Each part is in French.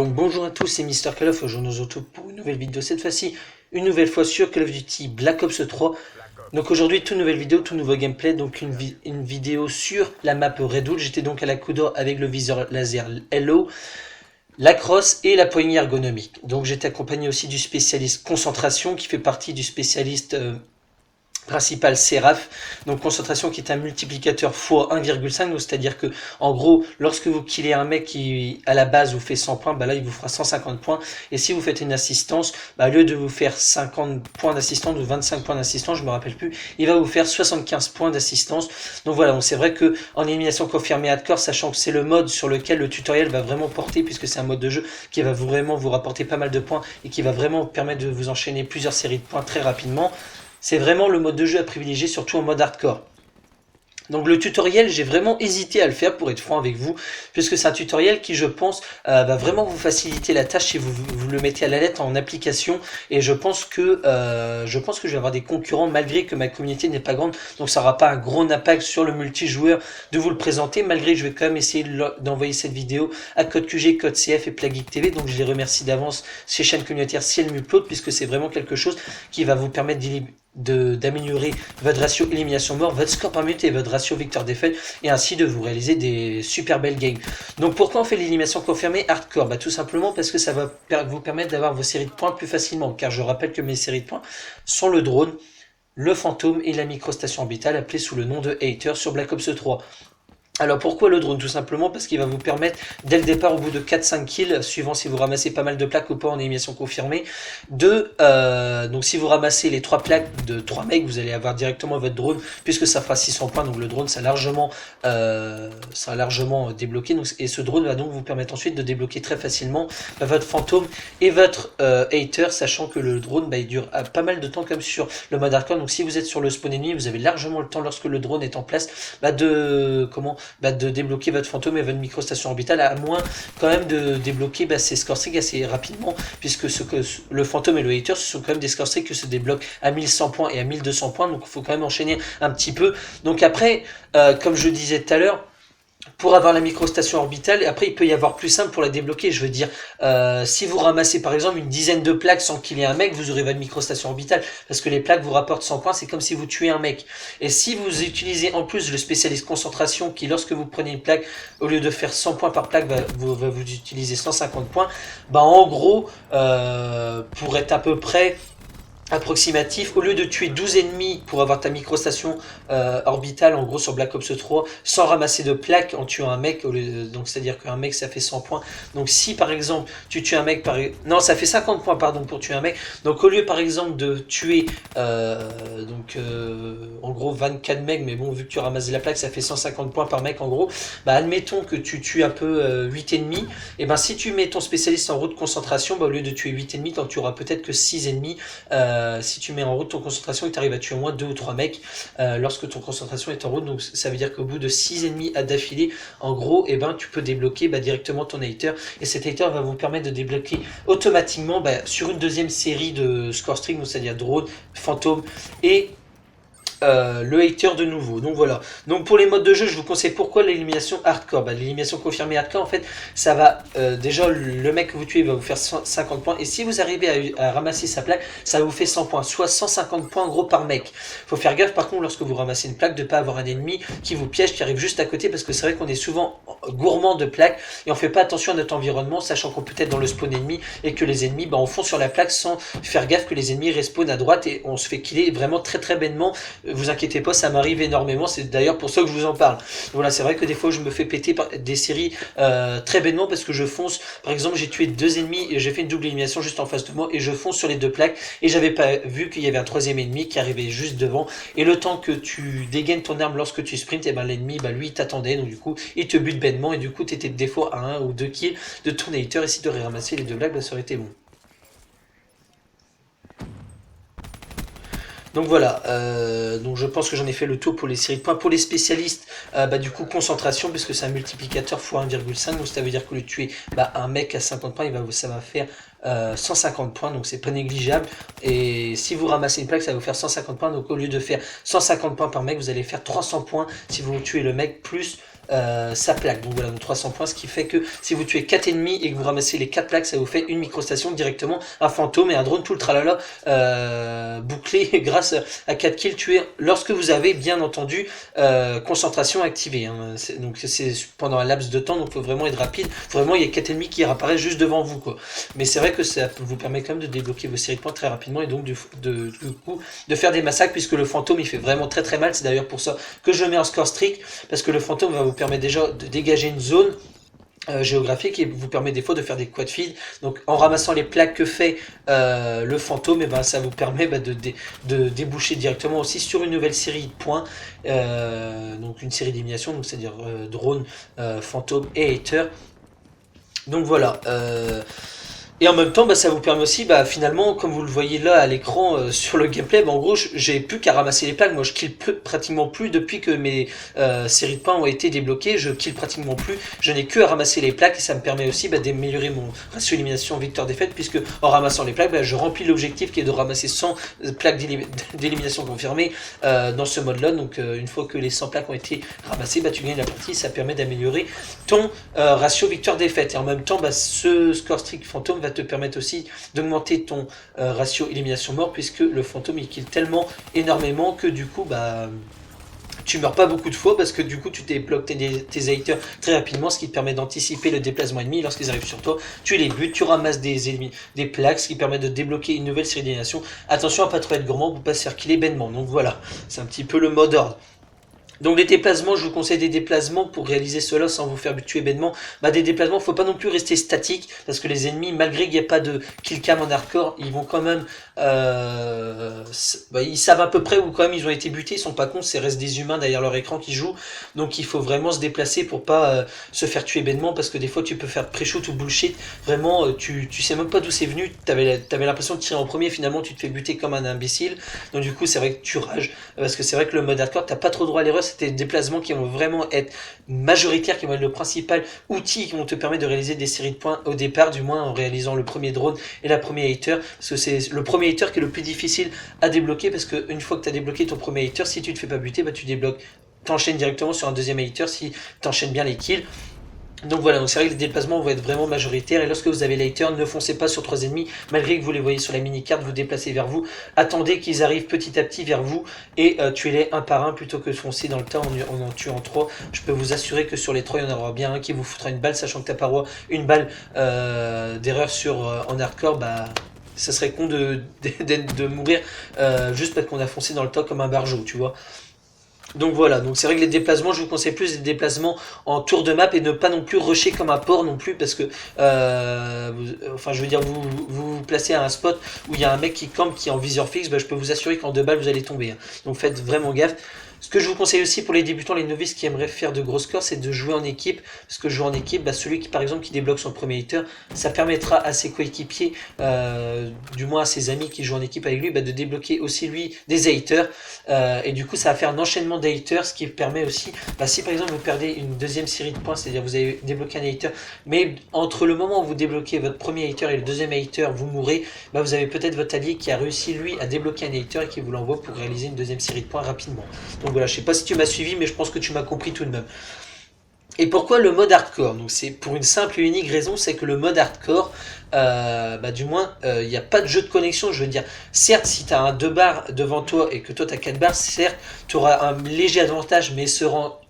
Donc bonjour à tous, c'est Mister Call of. Aujourd'hui on se retrouve pour une nouvelle vidéo, cette fois-ci une nouvelle fois sur Call of Duty Black Ops 3. Donc aujourd'hui toute nouvelle vidéo, tout nouveau gameplay, donc une vidéo sur la map Redwood. J'étais donc à la Coudor avec le viseur laser Hello, la crosse et la poignée ergonomique. Donc j'étais accompagné aussi du spécialiste concentration qui fait partie du spécialiste principal Seraph, donc concentration qui est un multiplicateur x 1,5, donc c'est-à-dire que en gros lorsque vous killez un mec qui à la base vous fait 100 points, bah là il vous fera 150 points, et si vous faites une assistance, bah, au lieu de vous faire 50 points d'assistance ou 25 points d'assistance, je me rappelle plus, il va vous faire 75 points d'assistance. Donc voilà, donc c'est vrai que en élimination confirmée hardcore, sachant que c'est le mode sur lequel le tutoriel va vraiment porter, puisque c'est un mode de jeu qui va vraiment vous rapporter pas mal de points et qui va vraiment vous permettre de vous enchaîner plusieurs séries de points très rapidement. C'est vraiment le mode de jeu à privilégier, surtout en mode hardcore. Donc le tutoriel, j'ai vraiment hésité à le faire pour être franc avec vous, puisque c'est un tutoriel qui, je pense, va vraiment vous faciliter la tâche si vous le mettez à la lettre en application. Et je pense que je vais avoir des concurrents malgré que ma communauté n'est pas grande, donc ça n'aura pas un gros impact sur le multijoueur de vous le présenter, malgré que je vais quand même essayer d'envoyer cette vidéo à Code QG, Code CF et Plageek TV. Donc je les remercie d'avance, ces chaînes communautaires, si elles m'uploadent, puisque c'est vraiment quelque chose qui va vous permettre d'améliorer votre ratio élimination mort, votre score par minute et votre ratio victoire-défaite, et ainsi de vous réaliser des super belles games. Donc pourquoi on fait l'élimination confirmée hardcore? Bah tout simplement parce que ça va vous permettre d'avoir vos séries de points plus facilement, car je rappelle que mes séries de points sont le drone, le fantôme et la microstation orbitale, appelée sous le nom de Hater sur Black Ops 3. Alors pourquoi le drone? Tout simplement parce qu'il va vous permettre, dès le départ, au bout de 4-5 kills, suivant si vous ramassez pas mal de plaques ou pas en élimination confirmée, donc si vous ramassez les 3 plaques de 3 mecs, vous allez avoir directement votre drone, puisque ça fera 600 points, donc le drone sera largement débloqué, donc, et ce drone va donc vous permettre ensuite de débloquer très facilement votre fantôme et votre hater, sachant que le drone il dure pas mal de temps comme sur le mode hardcore. Donc si vous êtes sur le spawn ennemi, vous avez largement le temps, lorsque le drone est en place, de débloquer votre fantôme et votre microstation orbitale, à moins quand même de débloquer ces score streaks assez rapidement, puisque le fantôme et le hater, ce sont quand même des score streaks que se débloquent à 1100 points et à 1200 points, donc il faut quand même enchaîner un petit peu. Donc après, comme je disais tout à l'heure, pour avoir la microstation orbitale, après il peut y avoir plus simple pour la débloquer. Je veux dire, si vous ramassez par exemple une dizaine de plaques sans qu'il y ait un mec, vous aurez votre microstation orbitale, parce que les plaques vous rapportent 100 points, c'est comme si vous tuez un mec. Et si vous utilisez en plus le spécialiste concentration, qui lorsque vous prenez une plaque, au lieu de faire 100 points par plaque, va vous utiliser 150 points, en gros, pour être à peu près approximatif, au lieu de tuer 12 ennemis pour avoir ta microstation orbitale, en gros sur Black Ops 3, sans ramasser de plaques en tuant un mec, donc c'est-à-dire qu'un mec ça fait 100 points, donc si par exemple tu tues un mec, non ça fait 50 points pardon pour tuer un mec, donc au lieu par exemple de tuer en gros 24 mecs, mais bon vu que tu ramasses la plaque ça fait 150 points par mec en gros, admettons que tu tues un peu 8 ennemis, et si tu mets ton spécialiste en route de concentration, au lieu de tuer 8 ennemis, t'en tueras peut-être que 6 ennemis. Si tu mets en route ton concentration et tu arrives à tuer au moins 2 ou 3 mecs lorsque ton concentration est en route, donc ça veut dire qu'au bout de 6 ennemis d'affilée, en gros, tu peux débloquer directement ton hater, et cet hater va vous permettre de débloquer automatiquement sur une deuxième série de score string, c'est-à-dire drone, fantôme et le hater de nouveau. Donc voilà. Donc pour les modes de jeu, je vous conseille pourquoi l'élimination hardcore. L'élimination confirmée hardcore, en fait, ça va déjà le mec que vous tuez va vous faire 50 points, et si vous arrivez à ramasser sa plaque, ça vous fait 100 points, soit 150 points en gros par mec. Faut faire gaffe par contre lorsque vous ramassez une plaque de pas avoir un ennemi qui vous piège, qui arrive juste à côté, parce que c'est vrai qu'on est souvent gourmand de plaques et on fait pas attention à notre environnement, sachant qu'on peut être dans le spawn ennemi et que les ennemis on fond sur la plaque sans faire gaffe que les ennemis respawnent à droite, et on se fait killer vraiment très très bêtement. Vous inquiétez pas, ça m'arrive énormément, c'est d'ailleurs pour ça que je vous en parle. Voilà, c'est vrai que des fois je me fais péter par des séries très bêtement, parce que je fonce, par exemple j'ai tué 2 ennemis et j'ai fait une double élimination juste en face de moi, et je fonce sur les 2 plaques et j'avais pas vu qu'il y avait un 3e ennemi qui arrivait juste devant, et le temps que tu dégaines ton arme lorsque tu sprints, et l'ennemi lui il t'attendait, donc du coup il te bute bêtement, et du coup t'étais des fois à 1 ou 2 kills de ton hater, et si tu aurais ramassé les 2 blagues, ça aurait été bon. Donc voilà, donc je pense que j'en ai fait le tour pour les séries de points. Pour les spécialistes, du coup concentration, puisque c'est un multiplicateur x 1,5, donc ça veut dire que le tuer un mec à 50 points, ça va faire 150 points, donc c'est pas négligeable. Et si vous ramassez une plaque, ça va vous faire 150 points. Donc au lieu de faire 150 points par mec, vous allez faire 300 points si vous tuez le mec plus sa plaque. Donc voilà, donc 300 points, ce qui fait que si vous tuez 4 ennemis et que vous ramassez les 4 plaques, ça vous fait une microstation directement, un fantôme et un drone, tout le tralala bouclé grâce à 4 kills tués lorsque vous avez bien entendu concentration activée. Hein. Donc c'est pendant un laps de temps, donc il faut vraiment être rapide. Vraiment, il y a 4 ennemis qui apparaissent juste devant vous, quoi. Mais c'est vrai que ça vous permet quand même de débloquer vos séries de points très rapidement et donc du coup de faire des massacres, puisque le fantôme il fait vraiment très très mal. C'est d'ailleurs pour ça que je le mets en score strict, parce que le fantôme va vous permettre déjà de dégager une zone géographique et vous permet des fois de faire des quad feed. Donc en ramassant les plaques que fait le fantôme, et ben ça vous permet de déboucher directement aussi sur une nouvelle série de points, donc une série d'élimination, donc c'est-à-dire drone, fantôme et hater. Donc voilà. Et en même temps, bah, ça vous permet aussi, bah, finalement, comme vous le voyez là à l'écran sur le gameplay, bah, en gros, j'ai plus qu'à ramasser les plaques. Moi, je kill pratiquement plus depuis que mes séries de points ont été débloquées. Je kill pratiquement plus. Je n'ai que à ramasser les plaques et ça me permet aussi d'améliorer mon ratio élimination victoire-défaite, puisque en ramassant les plaques, je remplis l'objectif qui est de ramasser 100 plaques d'élimination confirmées dans ce mode-là. Donc, une fois que les 100 plaques ont été ramassées, tu gagnes la partie. Ça permet d'améliorer ton ratio victoire-défaite. Et en même temps, ce score strict fantôme va te permettre aussi d'augmenter ton ratio élimination mort, puisque le fantôme il kill tellement énormément que du coup tu meurs pas beaucoup de fois, parce que du coup tu débloques tes haters très rapidement, ce qui te permet d'anticiper le déplacement ennemi. Lorsqu'ils arrivent sur toi, tu les butes, tu ramasses des plaques, ce qui permet de débloquer une nouvelle série d'élimination. Attention à pas trop être gourmand pour pas se faire killer bêtement. Donc voilà, c'est un petit peu le mode ordre. Donc les déplacements, je vous conseille des déplacements pour réaliser cela sans vous faire tuer bêtement. Des déplacements, faut pas non plus rester statique, parce que les ennemis, malgré qu'il n'y ait pas de kill cam en hardcore, ils vont quand même, ils savent à peu près où quand même ils ont été butés, ils sont pas cons, c'est reste des humains derrière leur écran qui jouent. Donc il faut vraiment se déplacer pour pas se faire tuer bêtement, parce que des fois tu peux faire pré-shoot ou bullshit. Vraiment, tu sais même pas d'où c'est venu. T'avais l'impression de tirer en premier, finalement tu te fais buter comme un imbécile. Donc du coup c'est vrai que tu rages, parce que c'est vrai que le mode hardcore, t'as pas trop droit à l'erreur. C'est des déplacements qui vont vraiment être majoritaires, qui vont être le principal outil qui vont te permettre de réaliser des séries de points au départ, du moins en réalisant le premier drone et la première hater, parce que c'est le premier hater qui est le plus difficile à débloquer, parce qu'une fois que tu as débloqué ton premier hater, si tu te fais pas buter, tu débloques, t'enchaînes directement sur un deuxième hater si t'enchaînes bien les kills. Donc voilà, donc c'est vrai que les déplacements vont être vraiment majoritaires, et lorsque vous avez l'hater, ne foncez pas sur 3 ennemis, malgré que vous les voyez sur la mini-carte, vous déplacez vers vous, attendez qu'ils arrivent petit à petit vers vous, et tuez-les un par un plutôt que de foncer dans le tas en tuant 3. Je peux vous assurer que sur les 3, il y en aura bien un qui vous foutra une balle, sachant que t'as pas une balle d'erreur en hardcore, ça serait con de mourir juste parce qu'on a foncé dans le tas comme un barjot, tu vois. Donc voilà, donc c'est vrai que les déplacements, je vous conseille plus des déplacements en tour de map, et ne pas non plus rusher comme un porc non plus, parce que vous placez à un spot où il y a un mec qui campe, qui est en viseur fixe, je peux vous assurer qu'en 2 balles vous allez tomber. Hein. Donc faites vraiment gaffe. Ce que je vous conseille aussi pour les débutants, les novices qui aimeraient faire de gros scores, c'est de jouer en équipe. Parce que jouer en équipe, celui qui par exemple qui débloque son premier hater, ça permettra à ses coéquipiers, du moins à ses amis qui jouent en équipe avec lui, de débloquer aussi lui des haters. Et du coup ça va faire un enchaînement d'haters, ce qui permet aussi, si par exemple vous perdez une deuxième série de points, c'est-à-dire vous avez débloqué un hater, mais entre le moment où vous débloquez votre premier hater et le deuxième hater, vous mourrez, vous avez peut-être votre allié qui a réussi lui à débloquer un hater et qui vous l'envoie pour réaliser une deuxième série de points rapidement. Donc voilà, je sais pas si tu m'as suivi, mais je pense que tu m'as compris tout de même. Et pourquoi le mode hardcore? Donc c'est pour une simple et unique raison, c'est que le mode hardcore, du moins, il n'y a pas de jeu de connexion. Je veux dire, certes, si tu as un 2 barres devant toi et que toi tu as 4 barres, certes, tu auras un léger avantage, mais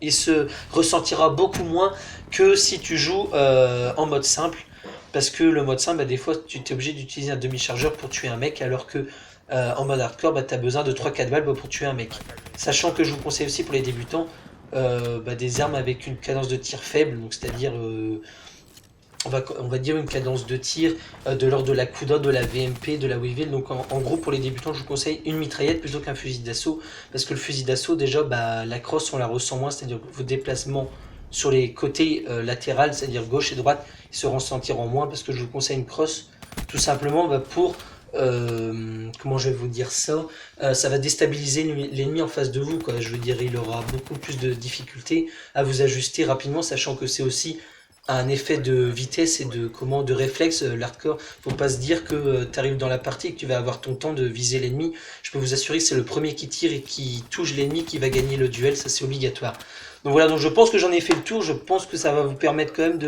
il se ressentira beaucoup moins que si tu joues en mode simple. Parce que le mode simple, des fois, tu es obligé d'utiliser un demi-chargeur pour tuer un mec, alors que en mode hardcore, tu as besoin de 3-4 balles pour tuer un mec. Sachant que je vous conseille aussi pour les débutants des armes avec une cadence de tir faible, donc c'est-à-dire on va dire une cadence de tir de l'ordre de la Kuda, de la VMP, de la Weevil. Donc en gros pour les débutants, je vous conseille une mitraillette plutôt qu'un fusil d'assaut, parce que le fusil d'assaut déjà la crosse on la ressent moins, c'est-à-dire vos déplacements sur les côtés latérales, c'est-à-dire gauche et droite, ils se ressentiront moins, parce que je vous conseille une crosse tout simplement pour comment je vais vous dire ça, ça va déstabiliser l'ennemi en face de vous, quoi. Je veux dire, il aura beaucoup plus de difficultés à vous ajuster rapidement, sachant que c'est aussi un effet de vitesse et de réflexe. L'hardcore, faut pas se dire que tu arrives dans la partie et que tu vas avoir ton temps de viser l'ennemi. Je peux vous assurer que c'est le premier qui tire et qui touche l'ennemi qui va gagner le duel, ça c'est obligatoire. Donc voilà, donc je pense que j'en ai fait le tour, je pense que ça va vous permettre quand même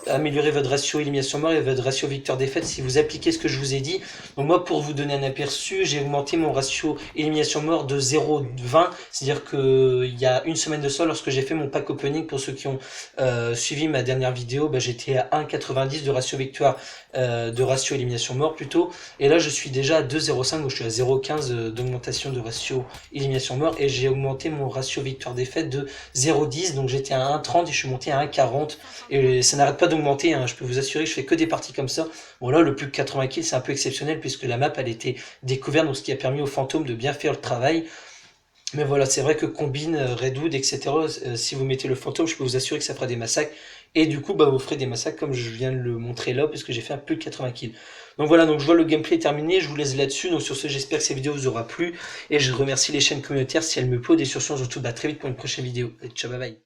d'améliorer votre ratio élimination mort et votre ratio victoire-défaite si vous appliquez ce que je vous ai dit. Donc moi, pour vous donner un aperçu, j'ai augmenté mon ratio élimination mort de 0,20, c'est-à-dire qu'il y a une semaine de ça, lorsque j'ai fait mon pack opening, pour ceux qui ont suivi ma dernière vidéo, j'étais à 1,90 de ratio victoire, de ratio élimination mort plutôt, et là je suis déjà à 2,05, donc je suis à 0,15 d'augmentation de ratio élimination mort, et j'ai augmenté mon ratio victoire-défaite de 0,10, donc j'étais à 1,30 et je suis monté à 1,40, et ça n'arrête pas d'augmenter, hein. Je peux vous assurer que je fais que des parties comme ça. Bon là, le plus de 80 kills, c'est un peu exceptionnel puisque la map elle était découverte, donc ce qui a permis aux fantômes de bien faire le travail. Mais voilà, c'est vrai que combine, Redwood, etc., si vous mettez le fantôme, je peux vous assurer que ça fera des massacres. Et du coup, vous ferez des massacres comme je viens de le montrer là, puisque j'ai fait un peu de 80 kills. Donc voilà, donc je vois le gameplay est terminé, je vous laisse là-dessus. Donc sur ce, j'espère que cette vidéo vous aura plu. Et je remercie les chaînes communautaires si elles me plaudent. Et sur ce, on se retrouve très vite pour une prochaine vidéo. Et ciao, bye bye.